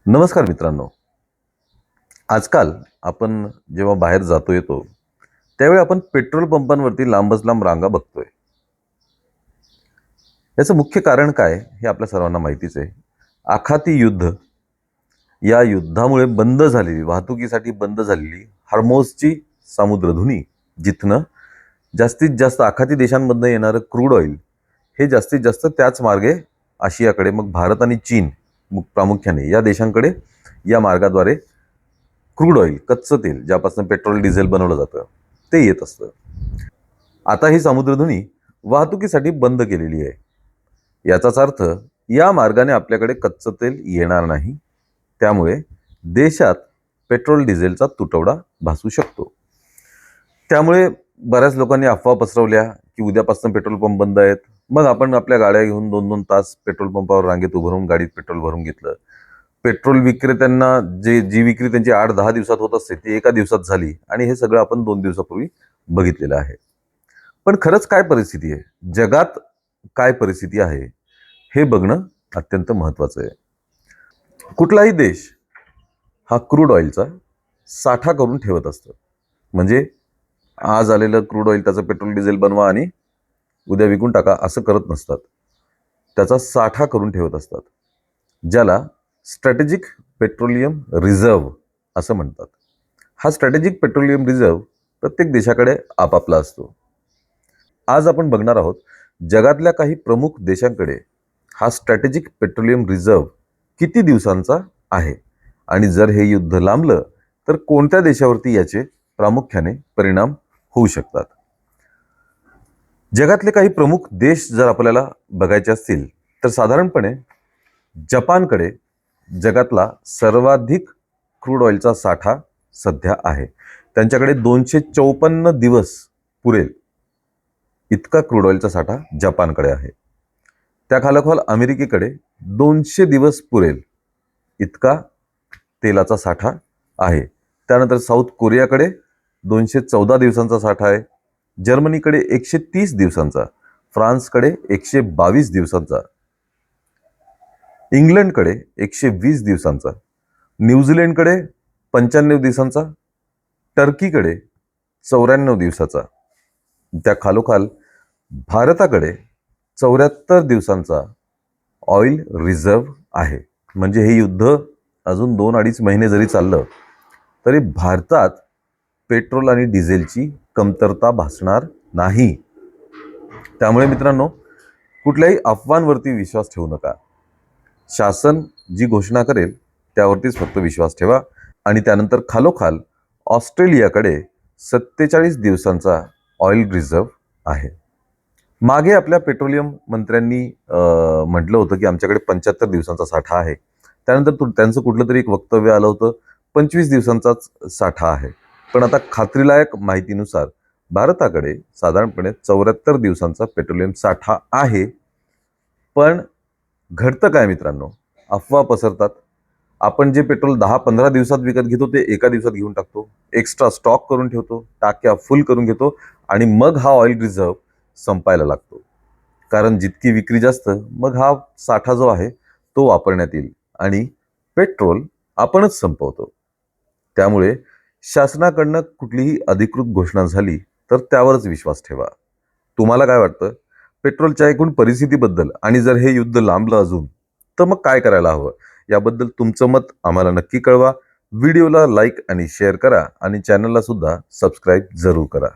नमस्कार मित्रांनो. आजकाल आपण जेव्हा बाहेर जातो येतो त्यावेळी आपण पेट्रोल पंपांवरती लांबच लांब रांगा बघतोय. याचं मुख्य कारण काय हे आपल्या सर्वांना माहितीच आहे. आखाती युद्ध. या युद्धामुळे बंद झालेली वाहतुकीसाठी बंद झालेली हार्मोजची समुद्रधुनी, जिथनं जास्तीत जास्त आखाती देशांमधनं येणारं क्रूड ऑइल हे जास्तीत जास्त त्याच मार्गे आशियाकडे, मग भारत आणि चीन प्रामुख्याने या देशांकडे या मार्गाद्वारे क्रूड ऑइल, कच्चं तेल ज्यापासून पेट्रोल डिझेल बनवलं जातं ते येत असतं. आता ही समुद्रधुनी वाहतुकीसाठी बंद केलेली आहे. याचाच अर्थ या मार्गाने आपल्याकडे कच्चं तेल येणार नाही. त्यामुळे देशात पेट्रोल डिझेलचा तुटवडा भासू शकतो. त्यामुळे बऱ्याच लोकांनी अफवा पसरवल्या की उद्यापासून पेट्रोल पंप बंद आहेत. मग आपण आपल्या गाड्या घेऊन 2-2 तास पेट्रोल पंपावर रांगेत उभं राहून गाडीत पेट्रोल भरून घेतलं. पेट्रोल विक्रेत्यांना जी विक्री त्यांची 8-10 दिवसात होत असते ती एका दिवसात झाली आणि हे सगळं आपण 2 दिवसापूर्वी बघितलेलं आहे. पण खरंच काय परिस्थिती आहे? जगात काय परिस्थिती आहे? हे बघणं अत्यंत महत्त्वाचं आहे. कुठलाही देश हा क्रूड ऑइलचा साठा करून ठेवत असतं. म्हणजे आज आलेलं क्रूड ऑइल त्याचं पेट्रोल डिझेल बनवा आणि उद्या विकून टाका असं करत नसतात. त्याचा साठा करून ठेवत असतात, ज्याला स्ट्रॅटेजिक पेट्रोलियम रिझर्व्ह असं म्हणतात. हा स्ट्रॅटेजिक पेट्रोलियम रिझर्व्ह प्रत्येक देशाकडे आपापला असतो. आज आपण बघणार आहोत जगातल्या काही प्रमुख देशांकडे हा स्ट्रॅटेजिक पेट्रोलियम रिझर्व्ह किती दिवसांचा आहे आणि जर हे युद्ध लांबलं तर कोणत्या देशावरती याचे प्रामुख्याने परिणाम होऊ शकतात. जगातले काही प्रमुख देश जर आपल्याला बघायचे असतील तर साधारणपणे जपानकडे जगातला सर्वाधिक क्रूड ऑइलचा साठा सध्या आहे. त्यांच्याकडे 254 दिवस पुरेल इतका क्रूड ऑइलचा साठा जपानकडे आहे. त्याखालोखाल अमेरिकेकडे 200 दिवस पुरेल इतका तेलाचा साठा आहे. त्यानंतर साऊथ कोरियाकडे 214 दिवसांचा साठा आहे. जर्मनीकडे 130 दिवसांचा, फ्रान्सकडे 122 दिवसांचा, इंग्लंडकडे 120 दिवसांचा, न्यूझीलंडकडे 95 दिवसांचा, टर्कीकडे 94 दिवसाचा, त्या खालोखाल भारताकडे 74 दिवसांचा ऑइल रिझर्व्ह आहे. म्हणजे हे युद्ध अजून 2-2.5 महिने जरी चाललं तरी भारतात पेट्रोल आणि डिझेलची कमतरता भासणार नाही. त्यामुळे मित्रांनो, कुठल्याही अफवांवरती विश्वास ठेवू नका. शासन जी घोषणा करेल त्यावरतीच फक्त विश्वास ठेवा. आणि त्यानंतर खालोखाल ऑस्ट्रेलियाकडे 47 दिवसांचा ऑइल रिझर्व्ह आहे. मागे आपल्या पेट्रोलियम मंत्र्यांनी म्हटलं होतं की आमच्याकडे 75 दिवसांचा साठा आहे. त्यानंतर त्यांचं कुठलं तरी एक वक्तव्य आलं होतं 25 दिवसांचाच साठा आहे. पण आता खात्रीलायक माहितीनुसार भारताकडे साधारणपणे 74 दिवसांचा पेट्रोलियम साठा आहे. पण घडतं काय मित्रांनो, अफवा पसरतात. आपण जे पेट्रोल 10-15 दिवसात विकत घेतो ते एका दिवसात घेऊन टाकतो, एक्स्ट्रा स्टॉक करून ठेवतो, टाक्या फुल करून घेतो आणि मग हा ऑइल रिझर्व्ह संपायला लागतो. कारण जितकी विक्री जास्त मग हा साठा जो आहे तो वापरण्यात येईल आणि पेट्रोल आपणच संपवतो. त्यामुळे शासनाकडनं कुठलीही अधिकृत घोषणा झाली तर त्यावरच विश्वास ठेवा. तुम्हाला काय वाटतं पेट्रोलच्या एकूण परिस्थितीबद्दल, आणि जर हे युद्ध लांबलं अजून तर मग काय करायला हवं याबद्दल तुमचं मत आम्हाला नक्की कळवा. व्हिडिओला लाईक आणि शेअर करा आणि चॅनलला सुद्धा सबस्क्राईब जरूर करा.